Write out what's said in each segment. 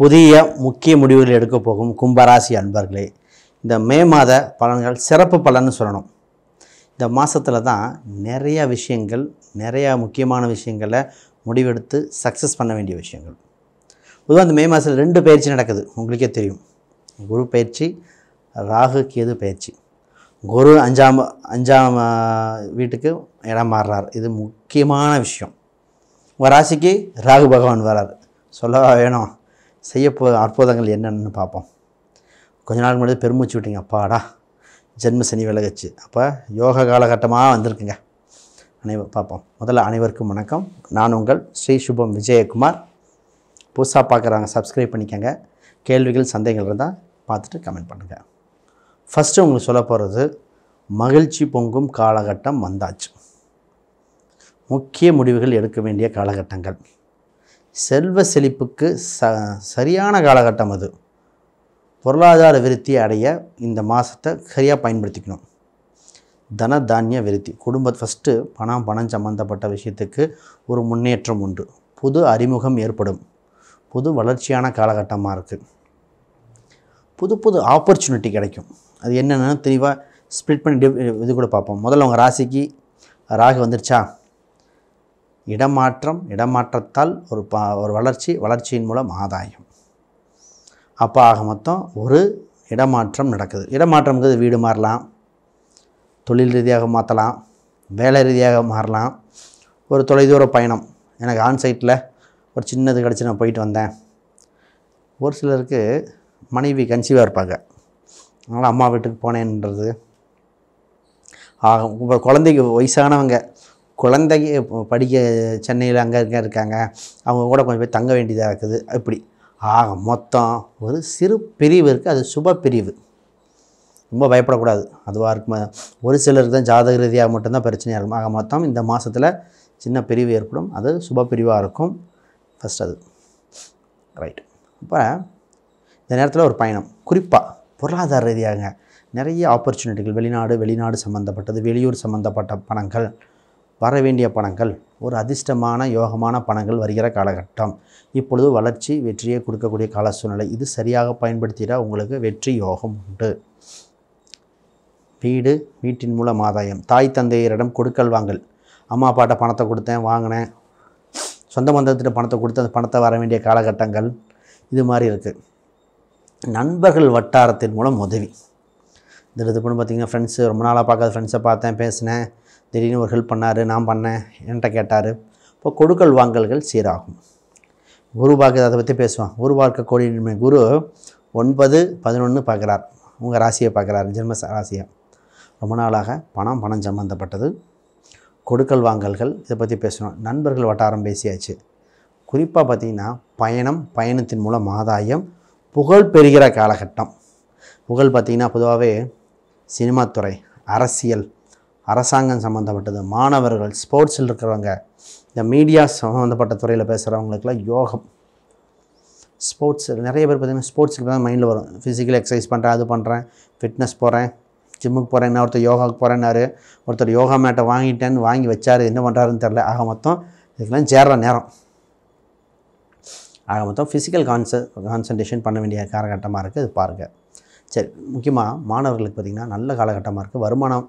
புதிய முக்கிய முடிவுகள் எடுக்க போகும் கும்பராசி அன்பர்களே, இந்த மே மாத பலன்கள் சிறப்பு பலன்னு சொல்லணும். இந்த மாதத்தில் தான் நிறையா விஷயங்கள், நிறையா முக்கியமான விஷயங்களை முடிவெடுத்து சக்ஸஸ் பண்ண வேண்டிய விஷயங்கள். பொதுவாக இந்த மே மாதத்தில் 2 பயிற்சி நடக்குது, உங்களுக்கே தெரியும். குரு பயிற்சி, ராகு கேது பயிற்சி. குரு அஞ்சாம் வீட்டுக்கு இடம் மாறுறார். இது முக்கியமான விஷயம். உங்கள் ராசிக்கு ராகு பகவான் வரார். சொல்லவா வேணும்? செய்யப்போ அற்புதங்கள் என்னென்னு பார்ப்போம். கொஞ்ச நாள் முன்னாடி பெருமூச்சு விட்டீங்க, அப்பாடா ஜென்ம சனி விலகுச்சு. அப்போ யோக காலகட்டமாக வந்திருக்குங்க. பார்ப்போம். முதல்ல அனைவருக்கும் வணக்கம். நான் உங்கள் ஸ்ரீ சுபம் விஜயகுமார். புதுசாக பார்க்குறாங்க, சப்ஸ்கிரைப் பண்ணிக்கோங்க. கேள்விகள் சந்தேகங்கள் இருந்தால் பார்த்துட்டு கமெண்ட் பண்ணுங்கள். ஃபஸ்ட்டு உங்களுக்கு சொல்ல போகிறது, மகிழ்ச்சி பொங்கும் காலகட்டம் வந்தாச்சு. முக்கிய முடிவுகள் எடுக்க வேண்டிய காலகட்டங்கள். செல்வ செழிப்புக்கு சரியான காலகட்டம் அது. பொருளாதார விருத்தி அடைய இந்த மாதத்தை சரியாக பயன்படுத்திக்கணும். தன தானிய விருத்தி, ஃபஸ்ட்டு பணம் சம்மந்தப்பட்ட விஷயத்துக்கு ஒரு முன்னேற்றம் உண்டு. புது அறிமுகம் ஏற்படும். புது வளர்ச்சியான காலகட்டமாக இருக்குது. புது ஆப்பர்ச்சுனிட்டி கிடைக்கும். அது என்னென்னு தெளிவாக ஸ்ப்ளிட் பண்ணி இது கூட பார்ப்போம். முதல்ல உங்கள் ராசிக்கு ராகு வந்துருச்சா? இடமாற்றத்தால் ஒரு வளர்ச்சியின் மூலம் ஆதாயம். அப்போ ஆக மொத்தம் ஒரு இடமாற்றம் நடக்குது. இடமாற்றம்ங்கிறது வீடு மாறலாம், தொழில் ரீதியாக மாற்றலாம், வேலை ரீதியாக மாறலாம். ஒரு தொலைதூர பயணம், எனக்கு ஆன்சைட்டில் ஒரு சின்னது கிடச்சி நான் போயிட்டு வந்தேன். ஒரு சிலருக்கு மனைவி கன்சீவாக இருப்பாங்க, அதனால் அம்மா வீட்டுக்கு போனேன்றது ஆகும். இப்போ குழந்தைக்கு வயசானவங்க, குழந்தைக்கு படிக்க சென்னையில் அங்கே இருக்காங்க, அவங்க கூட கொஞ்சம் போய் தங்க வேண்டியதாக இருக்குது. இப்படி ஆக மொத்தம் ஒரு சிறு பிரிவு இருக்குது. அது சுப பிரிவு. ரொம்ப பயப்படக்கூடாது. அதுவாக இருக்கும். ஒரு சிலருக்கு தான் ஜாதக ரீதியாக மட்டும்தான் பிரச்சனையாக இருக்கும். ஆக மொத்தம் இந்த மாதத்தில் சின்ன பிரிவு ஏற்படும். அது சுப பிரிவாக இருக்கும். ஃபஸ்ட் அது ரைட். இப்போ இந்த நேரத்தில் ஒரு பயணம், குறிப்பாக பொருளாதார ரீதியாக நிறைய ஆப்பர்ச்சுனிட்டிகள். வெளிநாடு சம்மந்தப்பட்டது, வெளியூர் சம்மந்தப்பட்ட பணங்கள், வர வேண்டிய பணங்கள், ஒரு அதிர்ஷ்டமான யோகமான பணங்கள் வருகிற காலகட்டம். இப்பொழுது வளர்ச்சி வெற்றியை கொடுக்கக்கூடிய கால சூழ்நிலை. இது சரியாக பயன்படுத்திட உங்களுக்கு வெற்றி யோகம் உண்டு. வீட்டின் மூலம் ஆதாயம். தாய் தந்தையரிடம் கொடுக்கல் வாங்கல். அம்மா அப்பாட்ட பணத்தை கொடுத்தேன், வாங்கினேன், சொந்த பந்தத்திட்ட பணத்தை கொடுத்து அந்த பணத்தை வர வேண்டிய காலகட்டங்கள் இது மாதிரி இருக்குது. நண்பர்கள் வட்டாரத்தின் மூலம் உதவி. இது பண்ணி பார்த்திங்கன்னா, ஃப்ரெண்ட்ஸு, ரொம்ப நாளாக பார்க்காத ஃப்ரெண்ட்ஸை பார்த்தேன், பேசினேன், திடீர்னு ஒரு ஹெல்ப் பண்ணார், நான் பண்ணேன், என்கிட்ட கேட்டார். இப்போ கொடுக்கல் வாங்கல்கள் சீராகும். குரு பார்க்குறது, அதை பற்றி பேசுவான். குரு பார்க்க கோடி குரு 9, 11 பார்க்குறார். உங்கள் ராசியை பார்க்குறாரு, ஜென்ம ராசியை. ரொம்ப நாளாக பணம் சம்மந்தப்பட்டது, கொடுக்கல் வாங்கல்கள், இதை பற்றி பேசணும். நண்பர்கள் வட்டாரம் பேசியாச்சு. குறிப்பாக பார்த்திங்கன்னா பயணத்தின் மூலம் ஆதாயம், புகழ் பெறுகிற காலகட்டம். புகழ் பார்த்திங்கன்னா பொதுவாகவே சினிமாத்துறை, அரசியல், அரசாங்கம் சம்மந்தப்பட்டது, மாணவர்கள், ஸ்போர்ட்ஸில் இருக்கிறவங்க, இந்த மீடியா சம்மந்தப்பட்ட துறையில் பேசுகிறவங்களுக்குலாம் யோகம். ஸ்போர்ட்ஸ் நிறைய பேர் பார்த்திங்கன்னா ஸ்போர்ட்ஸுக்கு தான் மைண்டில் வரும். ஃபிசிக்கல் எக்ஸசைஸ் பண்ணுறேன், அது பண்ணுறேன், ஃபிட்னஸ் போகிறேன், ஜிம்முக்கு போகிறேன், ஒருத்தர் யோகாவுக்கு போகிறேன்னாரு, ஒருத்தர் யோகா மேட்டை வாங்கி வச்சார், என்ன பண்ணுறாருன்னு தெரில. ஆக மொத்தம் இதுக்கெல்லாம் சேர்ற நேரம். ஆக மொத்தம் ஃபிசிக்கல் கான்சன்ட்ரேஷன் பண்ண வேண்டிய காலகட்டமாக இருக்குது. அது பாருங்கள். சரி, முக்கியமாக மாணவர்களுக்கு பார்த்திங்கன்னா நல்ல காலகட்டமாக இருக்குது. வருமானம்,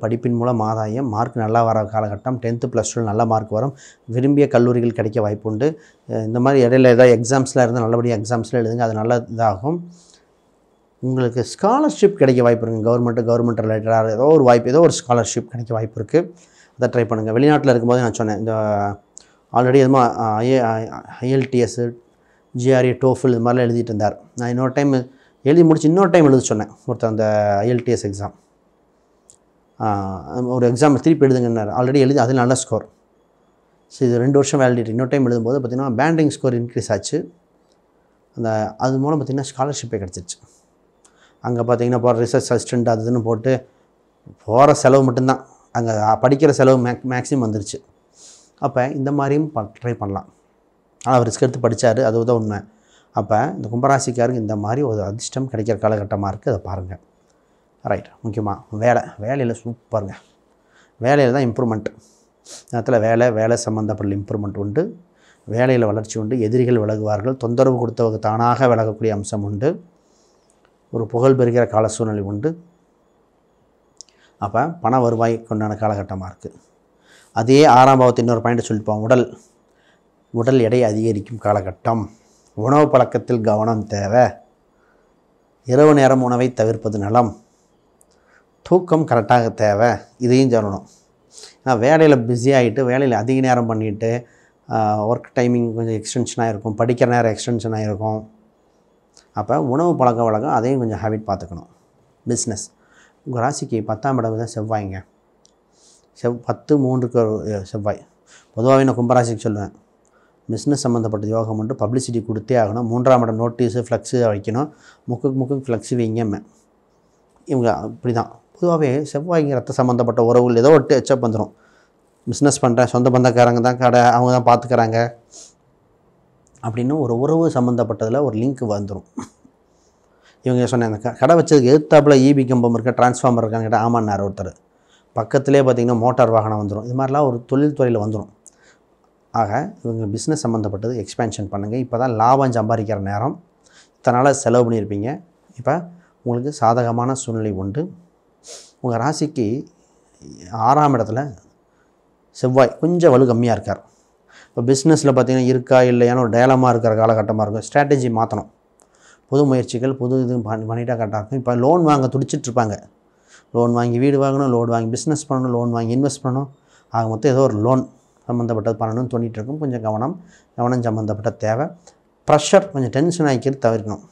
படிப்பின் மூலம் ஆதாயம், மார்க் நல்லா வர காலகட்டம். 10th +2 நல்ல மார்க் வரும். விரும்பிய கல்லூரிகள் கிடைக்க வாய்ப்பு உண்டு. இந்த மாதிரி இடையில ஏதாவது எக்ஸாம்ஸ்லாம் இருந்தால் நல்லபடியாக எக்ஸாம்ஸில் எழுதுங்க, அது நல்ல இதாகும். உங்களுக்கு ஸ்காலர்ஷிப் கிடைக்க வாய்ப்பு இருக்குது. கவர்மெண்ட் ரிலேட்டடாக ஏதோ ஒரு ஸ்காலர்ஷிப் கிடைக்க வாய்ப்பு இருக்குது. அதை ட்ரை பண்ணுங்கள். வெளிநாட்டில் இருக்கும்போது நான் சொன்னேன், இந்த ஆல்ரெடி எதுவும் IELTS, GRE, TOEFL இது மாதிரிலாம் எழுதிட்டு இருந்தார். நான் இன்னொரு டைம் எழுதி முடிச்சு இன்னொரு டைம் எழுத சொன்னேன். ஒருத்தர் அந்த IELTS எக்ஸாம், ஒரு எக்ஸாம் திருப்பி எழுதுங்கன்னார். ஆல்ரெடி எழுதி அதில் நல்ல ஸ்கோர். ஸோ இது 2 வருஷம் வேலிடிட்டி. இன்னொரு டைம் எழுதும்போது பார்த்திங்கன்னா பேண்டிங் ஸ்கோர் இன்க்ரீஸ் ஆச்சு. அது மூலம் பார்த்திங்கன்னா ஸ்காலர்ஷிப்பே கிடச்சிருச்சு. அங்கே பார்த்திங்கன்னா இப்போ ரிசர்ச் அசிஸ்டண்ட் அதுன்னு போட்டு போகிற செலவு மட்டும்தான், அங்கே படிக்கிற செலவு மேக்ஸிமம் வந்துருச்சு. அப்போ இந்த மாதிரியும் ட்ரை பண்ணலாம். ஆனால் அவர் ரிஸ்க் எடுத்து படித்தார், அதுதான் உண்மை. அப்போ இந்த கும்பராசிக்காருக்கு இந்த மாதிரி ஒரு அதிர்ஷ்டம் கிடைக்கிற காலகட்டமாக இருக்குது. அதை பாருங்கள். ரைட். முக்கியமாக வேலையில் சூப்பருங்க. வேலையில் தான் இம்ப்ரூவ்மெண்ட். நேரத்தில் வேலை சம்மந்தப்பட்ட இம்ப்ரூவ்மெண்ட் உண்டு. வேலையில் வளர்ச்சி உண்டு, எதிரிகள் விலகுவார்கள், தொந்தரவு கொடுத்தவங்க தானாக விலகக்கூடிய அம்சம் உண்டு, ஒரு புகழ் பெறுகிற கால சூழ்நிலை உண்டு. அப்போ பண வருவாய் கொண்டான காலகட்டமாக இருக்குது. அதே 6ஆம் பாவத்தை இன்னொரு பாயிண்ட் சொல்லிப்போம். உடல் எடை அதிகரிக்கும் காலகட்டம். உணவு பழக்கத்தில் கவனம் தேவை. இரவு நேரம் உணவை தவிர்ப்பது நலம். தூக்கம் கரெக்டாக தேவை. இதையும் சொல்லணும். ஏன்னா வேலையில் பிஸியாகிட்டு வேலையில் அதிக நேரம் பண்ணிவிட்டு ஒர்க் டைமிங் கொஞ்சம் எக்ஸ்டென்ஷனாக இருக்கும், படிக்கிற நேரம் எக்ஸ்டென்ஷனாக இருக்கும். அப்போ உணவு பழக்க வழக்கம் அதையும் கொஞ்சம் ஹேபிட் பார்த்துக்கணும். பிஸ்னஸ் உங்கள் ராசிக்கு 10ஆம் இடம் தான் செவ்வாய்ங்க. 10-3க்கு செவ்வாய். பொதுவாகவே நான் கும்பராசிக்கு சொல்லுவேன், பிஸ்னஸ் சம்மந்தப்பட்ட யோகம் உண்டு, பப்ளிசிட்டி கொடுத்தே ஆகணும். 3ஆம் இடம் நோட்டீஸு ஃப்ளக்ஸு வைக்கணும், முக்குக்கு ஃப்ளக்ஸு வைங்கம்மே. இவங்க இப்படி தான். பொதுவாகவே செவ்வாய்க்கு ரத்த சம்மந்தப்பட்ட உறவுகள் ஏதோ ஒரு டச்சப் வந்துடும். பிஸ்னஸ் பண்ணுறேன், சொந்த பந்தக்காரங்க தான் கடை, அவங்க தான் பார்த்துக்கிறாங்க அப்படின்னு ஒரு உறவு சம்மந்தப்பட்டதில் ஒரு லிங்க் வந்துடும். இவங்க சொன்னேன், அந்த கடை வச்சதுக்கு எதிர்த்தாப்பில் ஈபி கம்பம் இருக்க, டிரான்ஸ்ஃபார்மர் இருக்கான்னு கேட்டால் ஆமான்னார் ஒருத்தர். பக்கத்துலேயே பார்த்திங்கன்னா மோட்டார் வாகனம் வந்துடும். இது மாதிரிலாம் ஒரு தொழில்துறையில் வந்துடும். ஆக இவங்க பிஸ்னஸ் சம்மந்தப்பட்டது எக்ஸ்பேன்ஷன் பண்ணுங்கள். இப்போ தான் லாபம் சம்பாதிக்கிற நேரம். இத்தனை செலவு பண்ணியிருப்பீங்க. இப்போ உங்களுக்கு சாதகமான சூழ்நிலை உண்டு. உங்கள் ராசிக்கு 6ஆம் இடத்துல செவ்வாய் கொஞ்சம் வலு கம்மியாக இருக்கார். இப்போ பிஸ்னஸில் பார்த்திங்கன்னா இருக்கா இல்லையான்னு ஒரு டயலமாக இருக்கிற காலகட்டமாக இருக்கும். ஸ்ட்ராட்டஜி மாற்றணும். புது முயற்சிகள் இது பண்ணிட்டா கரெக்டாக இருக்கும். இப்போ லோன் வாங்க துடிச்சிட்ருப்பாங்க. லோன் வாங்கி வீடு வாங்கணும், லோன் வாங்கி பிஸ்னஸ் பண்ணணும், லோன் வாங்கி இன்வெஸ்ட் பண்ணணும். ஆக மொத்தம் ஏதோ ஒரு லோன் சம்மந்தப்பட்டது பண்ணணும்னு தோண்டிகிட்டு இருக்கும். கொஞ்சம் கவனம் சம்மந்தப்பட்ட தேவை. ப்ரெஷர் கொஞ்சம் டென்ஷன் ஆகிக்கிறது தவிர்க்கணும்.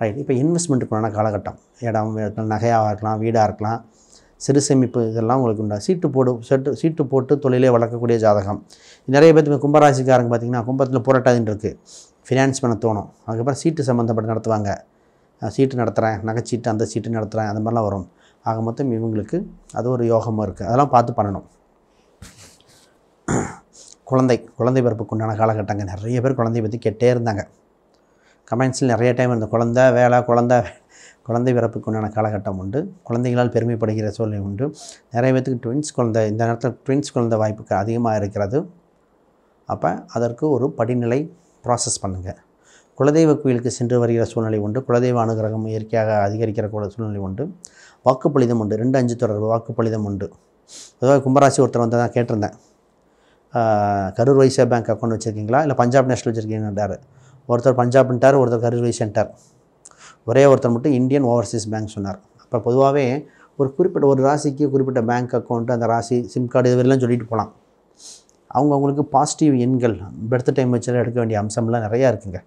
ரைட். இப்போ இன்வெஸ்ட்மெண்ட்டுக்கான காலகட்டம். இடம் நகையாக இருக்கலாம், வீடாக இருக்கலாம், சிறு சேமிப்பு இதெல்லாம் உங்களுக்கு உண்டா. சீட்டு போட்டு தொழிலே வளர்க்கக்கூடிய ஜாதகம். நிறைய பேருக்கு கும்பராசிக்காரங்க பார்த்திங்கன்னா கும்பத்தில் புரட்டாதின்னு இருக்குது. ஃபினான்ஸ் பண்ண தோணும். அதுக்கப்புறம் சீட்டு சம்மந்தப்பட்டு நடத்துவாங்க. சீட்டு நடத்துகிறேன், நகைச்சீட்டு, அந்த சீட்டு நடத்துகிறேன், அந்த மாதிரிலாம் வரும். ஆக மொத்தம் இவங்களுக்கு அது ஒரு யோகமாக இருக்குது. அதெல்லாம் பார்த்து பண்ணணும். குழந்தை பிறப்புக்கு உண்டான காலகட்டங்க. நிறைய பேர் குழந்தைய பற்றி கேட்டே இருந்தாங்க. கமெண்ட்ஸில் நிறைய டைம் இந்த குழந்தை பிறப்புக்கு உண்டான காலகட்டம் உண்டு. குழந்தைகளால் பெருமைப்படுகிற சூழ்நிலை உண்டு. நிறைய பேருக்கு ட்வின்ஸ் குழந்தை, இந்த நேரத்தில் ட்வின்ஸ் குழந்தை வாய்ப்புக்கு அதிகமாக இருக்கிறது. அப்போ அதற்கு ஒரு படிநிலை ப்ராசஸ் பண்ணுங்கள். குலதெய்வ கோயிலுக்கு சென்று வருகிற சூழ்நிலை உண்டு. குலதெய்வ அனுகிரகம் இயற்கையாக அதிகரிக்கிற சூழ்நிலை உண்டு. வாக்குப்பளிதம் உண்டு. 2-5 தொடர்பு வாக்குப்பளிதம் உண்டு. பொதுவாக கும்பராசி ஒருத்தர் வந்து தான் கேட்டிருந்தேன், கரூர் வைசியா பேங்க் அக்கௌண்ட் வச்சுருக்கீங்களா இல்லை பஞ்சாப் நேஷனல் வச்சுருக்கீங்கன்றார். ஒருத்தர் பஞ்சாப்ன்ட்டார், ஒருத்தர் கரூர் வைசியான்ட்டார். ஒரே ஒருத்தர் மட்டும் இந்தியன் ஓவர்சீஸ் பேங்க் சொன்னார். அப்போ பொதுவாகவே ஒரு ராசிக்கு குறிப்பிட்ட பேங்க் அக்கௌண்ட்டு, அந்த ராசி சிம் கார்டு இதுவெல்லாம் சொல்லிட்டு போகலாம். அவங்களுக்கு பாசிட்டிவ் எண்கள் பர்த் டைம் வச்சு எடுக்க வேண்டிய அம்சம்லாம் நிறையா இருக்குங்க.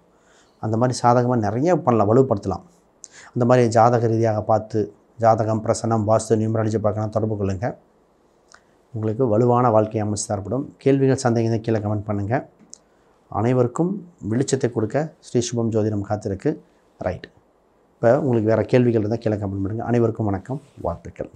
அந்த மாதிரி சாதகமாக நிறைய பண்ணலாம், வலுப்படுத்தலாம். அந்த மாதிரி ஜாதக ரீதியாக பார்த்து ஜாதகம், பிரசனம், வாஸ்து, நியூமராலஜி பார்க்கலாம், தொடர்பு கொள்ளுங்கள். உங்களுக்கு வலுவான வாழ்க்கை அமைச்சு தரப்படும். கேள்விகள், சந்தேகங்கள் கீழே கமெண்ட் பண்ணுங்கள். அனைவருக்கும் வெளிச்சத்தை கொடுக்க ஸ்ரீ சுபம் ஜோதிடம் காத்திருக்கு. ரைட். இப்போ உங்களுக்கு வேறு கேள்விகள் இருந்தால் கீழே கமெண்ட் பண்ணுங்கள். அனைவருக்கும் வணக்கம், வாழ்த்துக்கள்.